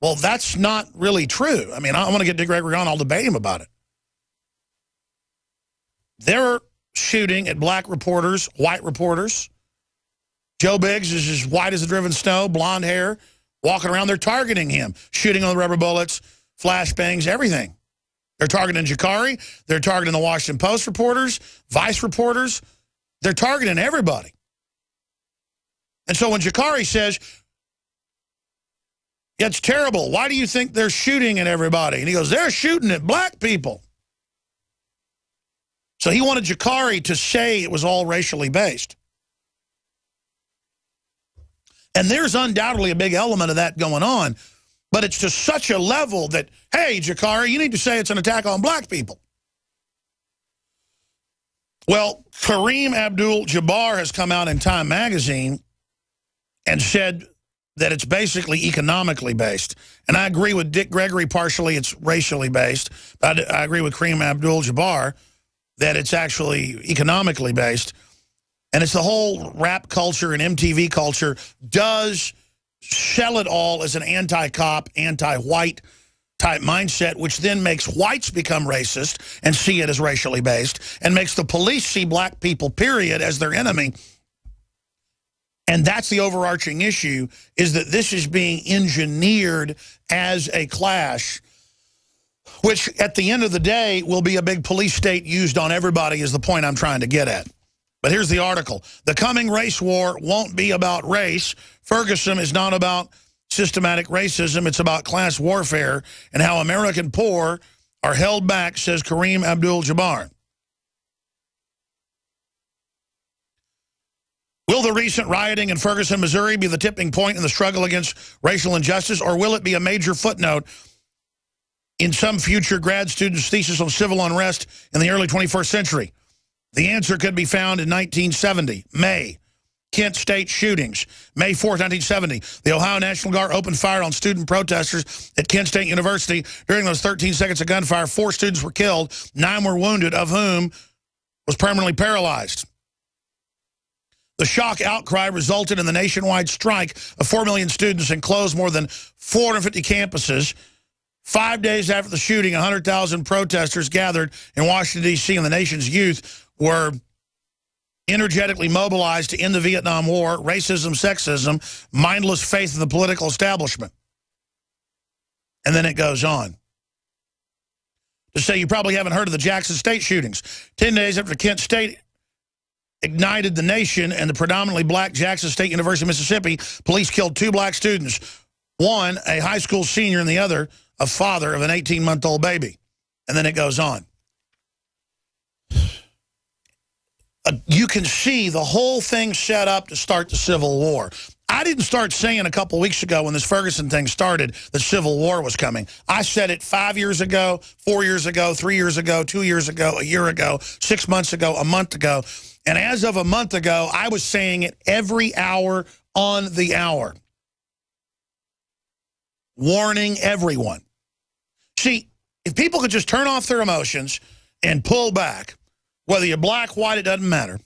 Well, that's not really true. I mean, I want to get Dick Gregory on. I'll debate him about it. They're shooting at black reporters, white reporters. Joe Biggs is as white as the driven snow, blonde hair, walking around. They're targeting him, shooting on the rubber bullets, flashbangs, everything. They're targeting Jakari. They're targeting the Washington Post reporters, Vice reporters. They're targeting everybody. And so when Jakari says, yeah, it's terrible. Why do you think they're shooting at everybody? And he goes, they're shooting at black people. So he wanted Jakari to say it was all racially based. And there's undoubtedly a big element of that going on. But it's to such a level that, hey, Jakari, you need to say it's an attack on black people. Well, Kareem Abdul-Jabbar has come out in Time magazine and said that it's basically economically based. And I agree with Dick Gregory partially, it's racially based. But I agree with Kareem Abdul-Jabbar that it's actually economically based. And it's the whole rap culture and MTV culture does sell it all as an anti-cop, anti-white type mindset, which then makes whites become racist and see it as racially based, and makes the police see black people, period, as their enemy. And that's the overarching issue, is that this is being engineered as a clash, which at the end of the day will be a big police state used on everybody, is the point I'm trying to get at. But here's the article. The coming race war won't be about race. Ferguson is not about systematic racism. It's about class warfare and how American poor are held back, says Kareem Abdul-Jabbar. Will the recent rioting in Ferguson, Missouri be the tipping point in the struggle against racial injustice, or will it be a major footnote in some future grad student's thesis on civil unrest in the early 21st century? The answer could be found in 1970, May. Kent State shootings. May 4th, 1970. The Ohio National Guard opened fire on student protesters at Kent State University. During those 13 seconds of gunfire, 4 students were killed, 9 were wounded, of whom was permanently paralyzed. The shock outcry resulted in the nationwide strike of 4 million students and closed more than 450 campuses. 5 days after the shooting, 100,000 protesters gathered in Washington, D.C., and the nation's youth were energetically mobilized to end the Vietnam War, racism, sexism, mindless faith in the political establishment. And then it goes on to say you probably haven't heard of the Jackson State shootings. 10 days after Kent State ignited the nation and the predominantly black Jackson State University, Mississippi, police killed 2 black students, one a high school senior and the other a father of an 18-month-old baby. And then it goes on. You can see the whole thing set up to start the Civil War. I didn't start saying a couple weeks ago when this Ferguson thing started that Civil War was coming. I said it 5 years ago, 4 years ago, 3 years ago, 2 years ago, a year ago, 6 months ago, a month ago. And as of a month ago, I was saying it every hour on the hour. Warning everyone. See, if people could just turn off their emotions and pull back, whether you're black, white, it doesn't matter,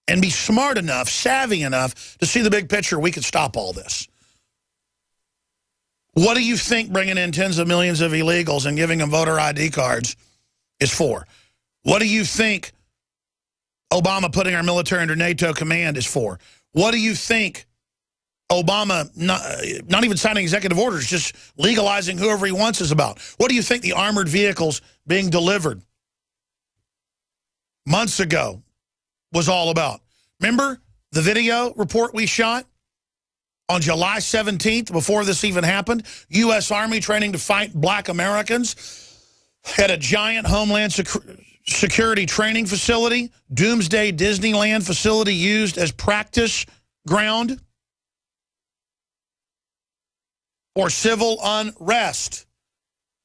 and be smart enough, savvy enough to see the big picture, we could stop all this. What do you think bringing in tens of millions of illegals and giving them voter ID cards is for? What do you think Obama putting our military under NATO command is for? What do you think Obama not even signing executive orders, just legalizing whoever he wants is about? What do you think the armored vehicles being delivered months ago was all about? Remember the video report we shot on July 17th, before this even happened? U.S. Army training to fight black Americans at a giant Homeland Security training facility, Doomsday Disneyland facility used as practice ground for civil unrest.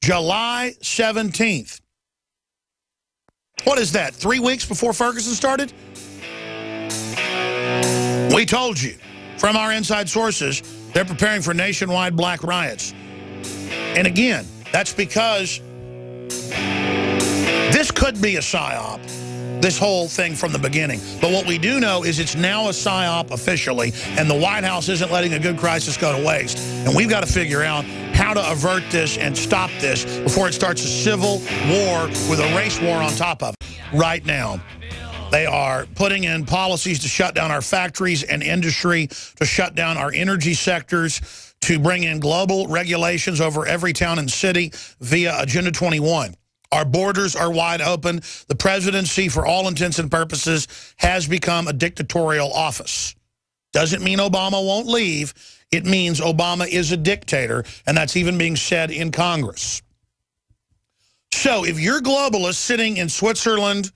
July 17th. What is that, 3 weeks before Ferguson started? We told you from our inside sources they're preparing for nationwide black riots. And again, that's because this could be a psyop. this whole thing from the beginning. But what we do know is it's now a PSYOP officially, and the White House isn't letting a good crisis go to waste. And we've got to figure out how to avert this and stop this before it starts a civil war with a race war on top of it. Right now, they are putting in policies to shut down our factories and industry, to shut down our energy sectors, to bring in global regulations over every town and city via Agenda 21. Our borders are wide open. The presidency, for all intents and purposes, has become a dictatorial office. Doesn't mean Obama won't leave. It means Obama is a dictator, and that's even being said in Congress. So if you're globalists sitting in Switzerland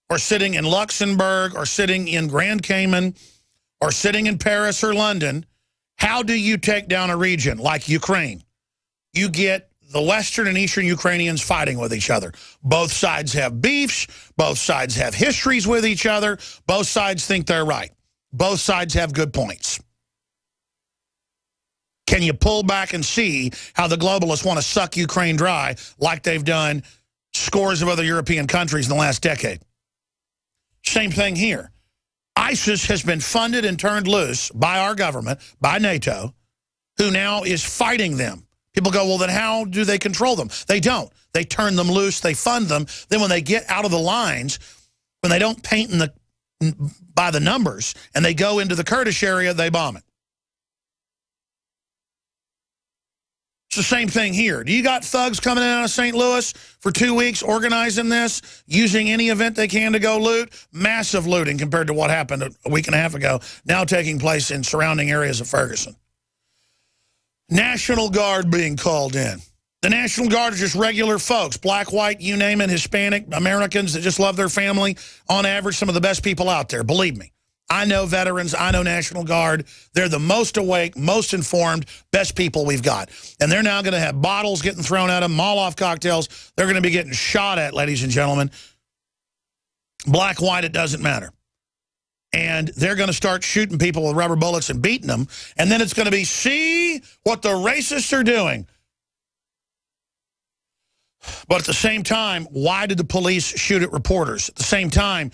or sitting in Luxembourg or sitting in Grand Cayman or sitting in Paris or London, how do you take down a region like Ukraine? You get the Western and Eastern Ukrainians fighting with each other. Both sides have beefs. Both sides have histories with each other. Both sides think they're right. Both sides have good points. Can you pull back and see how the globalists want to suck Ukraine dry like they've done scores of other European countries in the last decade? Same thing here. ISIS has been funded and turned loose by our government, by NATO, who now is fighting them. People go, well, then how do they control them? They don't. They turn them loose. They fund them. Then when they get out of the lines, when they don't paint by the numbers and they go into the Kurdish area, they bomb it. It's the same thing here. Do you got thugs coming in out of St. Louis for 2 weeks organizing this, using any event they can to go loot? Massive looting compared to what happened a week and a half ago, now taking place in surrounding areas of Ferguson. National Guard being called in. The National Guard are just regular folks, black, white, you name it, Hispanic, Americans that just love their family. On average, some of the best people out there, believe me. I know veterans, I know National Guard. They're the most awake, most informed, best people we've got. And they're now going to have bottles getting thrown at them, Molotov cocktails. They're going to be getting shot at, ladies and gentlemen. Black, white, it doesn't matter. And they're going to start shooting people with rubber bullets and beating them. And then it's going to be, see what the racists are doing. But at the same time, why did the police shoot at reporters? At the same time,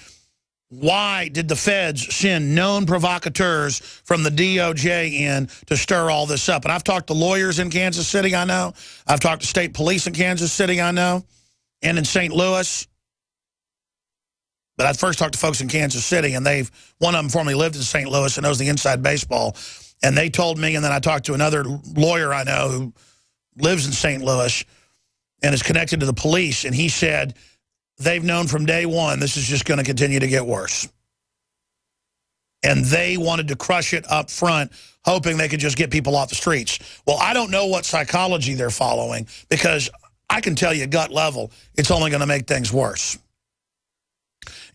why did the feds send known provocateurs from the DOJ in to stir all this up? And I've talked to lawyers in Kansas City, I know. I've talked to state police in Kansas City, I know. And in St. Louis. But I first talked to folks in Kansas City, and one of them formerly lived in St. Louis and knows the inside baseball. And they told me, and then I talked to another lawyer I know who lives in St. Louis and is connected to the police, and he said they've known from day one this is just going to continue to get worse. And they wanted to crush it up front, hoping they could just get people off the streets. Well, I don't know what psychology they're following, because I can tell you gut level, it's only going to make things worse.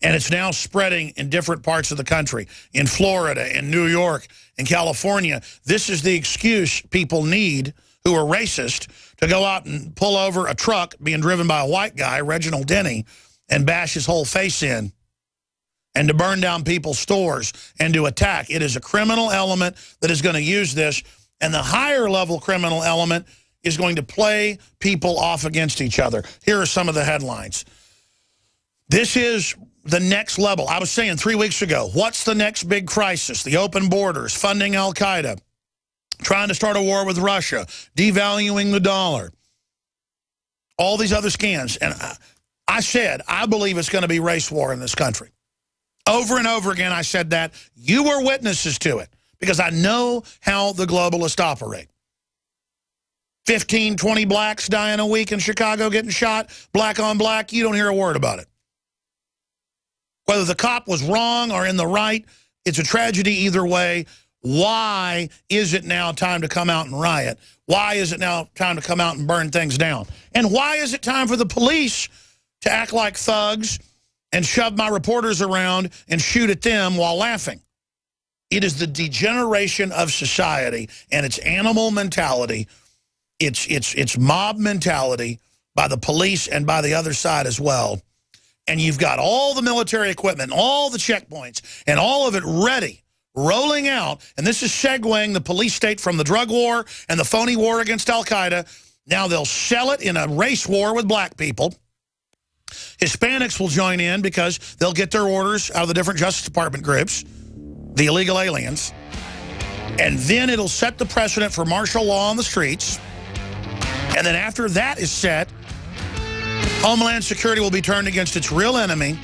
And it's now spreading in different parts of the country, in Florida, in New York, in California. This is the excuse people need who are racist to go out and pull over a truck being driven by a white guy, Reginald Denny, and bash his whole face in, and to burn down people's stores and to attack. It is a criminal element that is going to use this, and the higher level criminal element is going to play people off against each other. Here are some of the headlines. This is the next level. I was saying 3 weeks ago, what's the next big crisis? The open borders, funding al-Qaeda, trying to start a war with Russia, devaluing the dollar, all these other scams. And I said, I believe it's going to be race war in this country. Over and over again, I said that. You were witnesses to it, because I know how the globalists operate. 15, 20 blacks dying a week in Chicago getting shot, black on black, you don't hear a word about it. Whether the cop was wrong or in the right, it's a tragedy either way. Why is it now time to come out and riot? Why is it now time to come out and burn things down? And why is it time for the police to act like thugs and shove my reporters around and shoot at them while laughing? It is the degeneration of society, and it's animal mentality. It's mob mentality by the police and by the other side as well. And you've got all the military equipment, all the checkpoints, and all of it ready, rolling out. And this is segueing the police state from the drug war and the phony war against al-Qaeda. Now they'll sell it in a race war with black people. Hispanics will join in because they'll get their orders out of the different Justice Department groups, the illegal aliens. And then it'll set the precedent for martial law on the streets. And then after that is set, Homeland Security will be turned against its real enemy,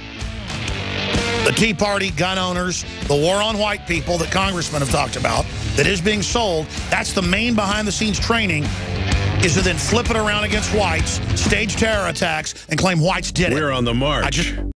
the Tea Party, gun owners, the war on white people that congressmen have talked about, that is being sold. That's the main behind-the-scenes training, is to then flip it around against whites, stage terror attacks, and claim whites did it. We're on the march.